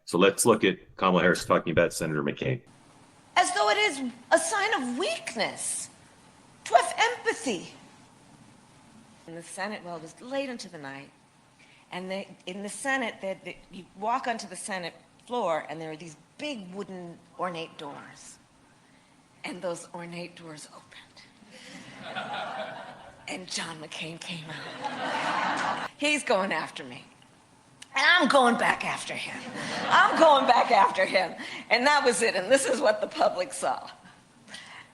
So let's look at Kamala Harris talking about Senator McCain. As though it is a sign of weakness to have empathy. In the Senate, well, it was late into the night, and in the Senate, you walk onto the Senate floor, and there are these big wooden ornate doors. And those ornate doors opened. And John McCain came out. He's going after me. And I'm going back after him. I'm going back after him. And that was it. And this is what the public saw.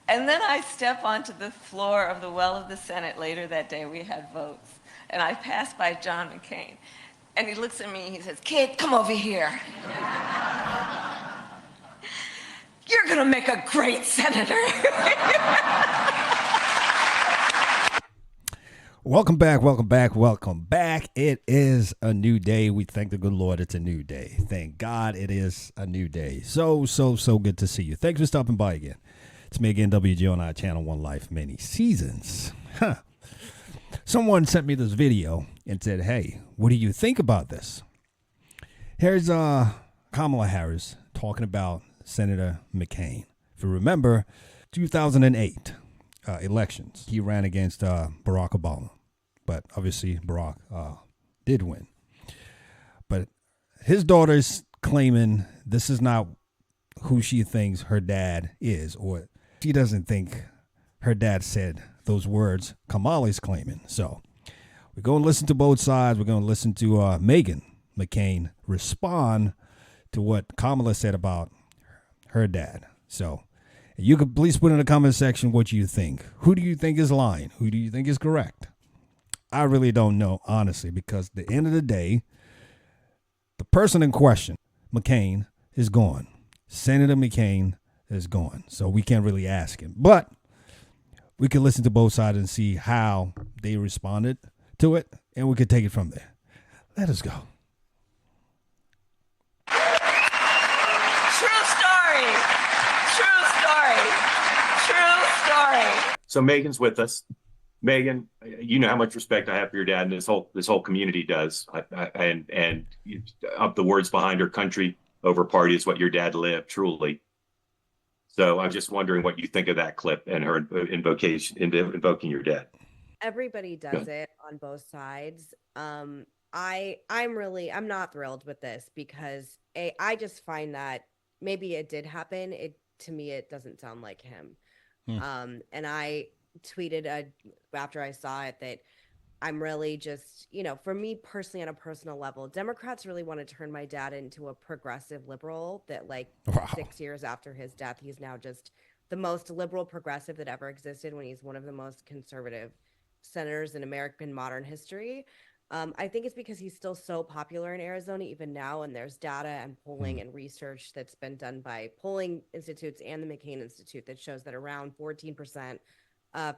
And then I step onto the floor of the well of the Senate later that day. We had votes. And I passed by John McCain. And he looks at me and he says, "Kid, come over here. You're going to make a great senator." Welcome back, welcome back, welcome back. It is a new day. We thank the good Lord it's a new day. Thank God it is a new day. So good to see you. Thanks for stopping by again. It's me again, WGONI Channel 1 Life, many seasons. Someone sent me this video and said, "Hey, what do you think about this?" Here's Kamala Harris talking about Senator McCain. If you remember, 2008 elections, he ran against Barack Obama. But obviously, Barack did win. But his daughter's claiming this is not who she thinks her dad is, or she doesn't think her dad said those words Kamala's claiming. So we're going to listen to both sides. We're going to listen to Meghan McCain respond to what Kamala said about her dad. So you could please put in the comment section what you think. Who do you think is lying? Who do you think is correct? I really don't know, honestly, because at the end of the day, the person in question, McCain, is gone. Senator McCain is gone. So we can't really ask him. But we can listen to both sides and see how they responded to it, and we could take it from there. Let us go. True story. True story. True story. So Megan's with us. Megan, you know how much respect I have for your dad, and this whole community does. And up the words behind her country over party is what your dad lived, truly. So I'm just wondering what you think of that clip and her invoking your dad. Everybody does it on both sides. I'm not thrilled with this because I just find that maybe it did happen. To me, it doesn't sound like him. And I tweeted after I saw it that I'm really just, for me personally, on a personal level, Democrats really want to turn my dad into a progressive liberal that 6 years after his death, he's now just the most liberal progressive that ever existed when he's one of the most conservative senators in American modern history. I think it's because he's still so popular in Arizona, even now, and there's data and polling and research that's been done by polling institutes and the McCain Institute that shows that around 14%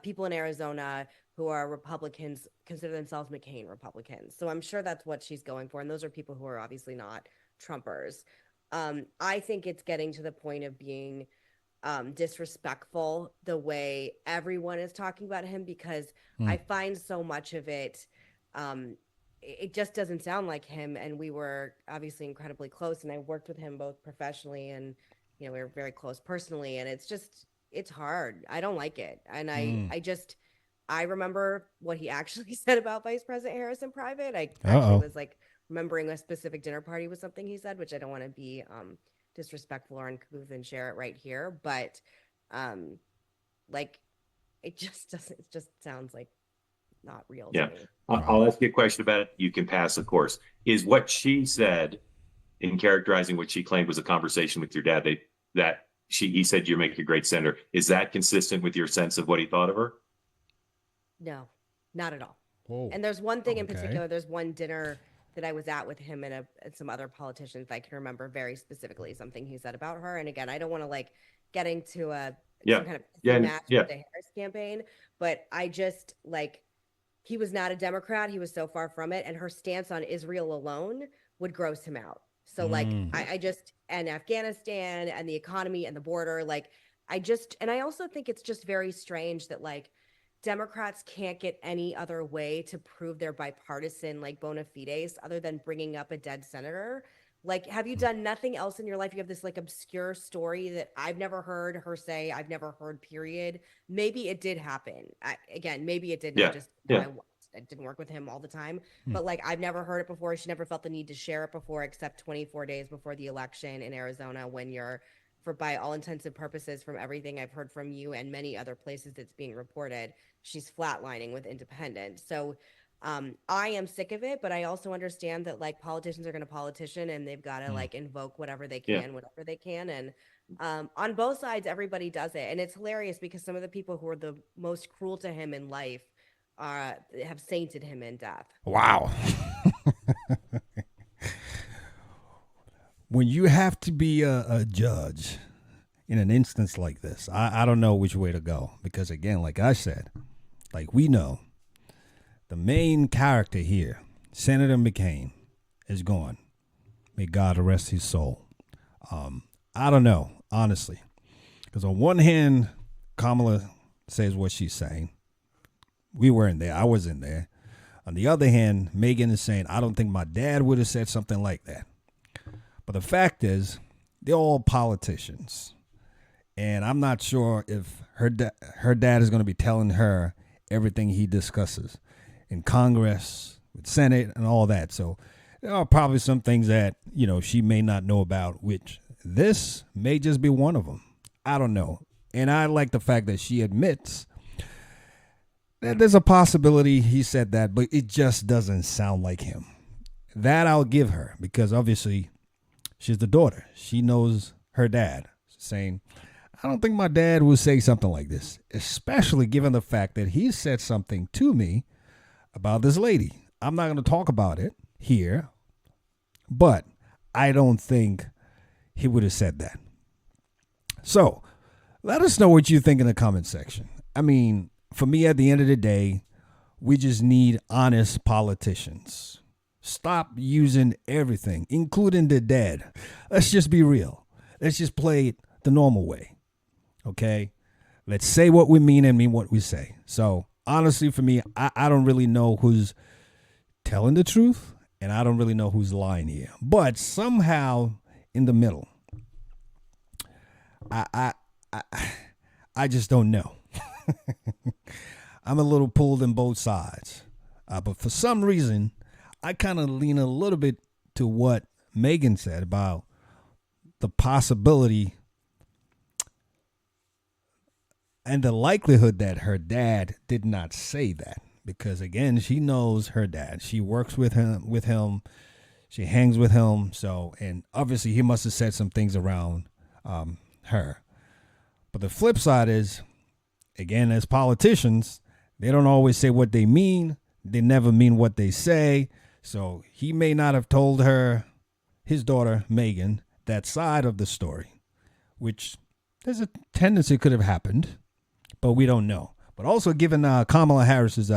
people in Arizona who are Republicans consider themselves McCain Republicans. So I'm sure that's what she's going for. And those are people who are obviously not Trumpers. I think it's getting to the point of being disrespectful the way everyone is talking about him, because I find so much of it, it just doesn't sound like him. And we were obviously incredibly close, and I worked with him both professionally and, we were very close personally. And it's hard. I don't like it. And I remember what he actually said about Vice President Harris in private. I actually was remembering a specific dinner party was something he said, which I don't want to be disrespectful or uncouth and share it right here. But it just sounds like not real to me. I'll ask you a question about it. You can pass, of course. Is what she said in characterizing what she claimed was a conversation with your dad, he said you're making a great senator, is that consistent with your sense of what he thought of her? No, not at all. Whoa. And there's one thing in particular. There's one dinner that I was at with him and some other politicians that I can remember very specifically something he said about her. And again, I don't want to get into some kind of match with the Harris campaign, but I just he was not a Democrat. He was so far from it. And her stance on Israel alone would gross him out. So I just, and Afghanistan and the economy and the border, and I also think it's just very strange that Democrats can't get any other way to prove their bipartisan bona fides other than bringing up a dead senator. Like, have you done nothing else in your life? You have this like obscure story that I've never heard her say, I've never heard, period. Maybe it did happen. Again, maybe it did not Yeah. just Yeah. I didn't work with him all the time, Hmm. but like I've never heard it before. She never felt the need to share it before, except 24 days before the election in Arizona, when you're, for by all intents and purposes, from everything I've heard from you and many other places it's being reported, she's flatlining with independence. So I am sick of it, but I also understand that like politicians are going to politician and they've got to Hmm. like invoke whatever they Yeah. can, whatever they can. And on both sides, everybody does it. And it's hilarious because some of the people who are the most cruel to him in life have sainted him in death. Wow. When you have to be a judge in an instance like this, I don't know which way to go. Because again, like I said, like we know, the main character here, Senator McCain, is gone. May God rest his soul. I don't know, honestly. Because on one hand, Kamala says what she's saying. We weren't there. I wasn't there. On the other hand, Meghan is saying, I don't think my dad would have said something like that. But the fact is, they're all politicians. And I'm not sure if her dad is going to be telling her everything he discusses in Congress, with Senate, and all that. So there are probably some things that, she may not know about, which this may just be one of them. I don't know. And I like the fact that she admits that there's a possibility he said that, but it just doesn't sound like him. That I'll give her, because obviously she's the daughter. She knows her dad. Saying, I don't think my dad would say something like this, especially given the fact that he said something to me about this lady. I'm not going to talk about it here, but I don't think he would have said that. So let us know what you think in the comment section. I mean, for me, at the end of the day, we just need honest politicians. Stop using everything, including the dead. Let's just be real. Let's just play it the normal way. Okay? Let's say what we mean and mean what we say. So honestly, for me, I don't really know who's telling the truth, and I don't really know who's lying here. But somehow in the middle, I just don't know. I'm a little pulled in both sides. But for some reason, I kind of lean a little bit to what Meghan said about the possibility and the likelihood that her dad did not say that. Because again, she knows her dad. She works with him. She hangs with him. So, and obviously he must have said some things around her. But the flip side is, again, as politicians, they don't always say what they mean. They never mean what they say. So he may not have told her, his daughter, Meghan, that side of the story, which there's a tendency could have happened, but we don't know. But also given Kamala Harris's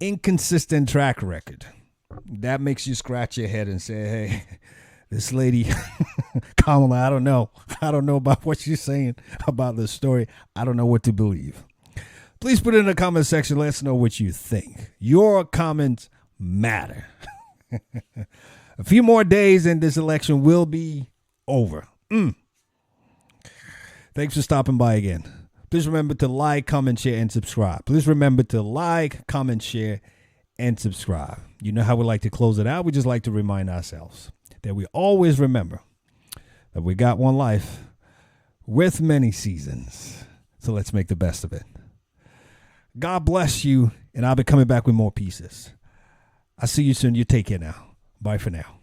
inconsistent track record, that makes you scratch your head and say, hey, this lady, Kamala, I don't know. I don't know about what she's saying about this story. I don't know what to believe. Please put it in the comment section. Let us know what you think. Your comments matter. A few more days and this election will be over. Thanks for stopping by again. Please remember to like, comment, share, and subscribe. Please remember to like, comment, share, and subscribe. You know how we like to close it out? We just like to remind ourselves that we always remember that we got one life with many seasons. So let's make the best of it. God bless you, and I'll be coming back with more pieces. I'll see you soon. You take care now. Bye for now.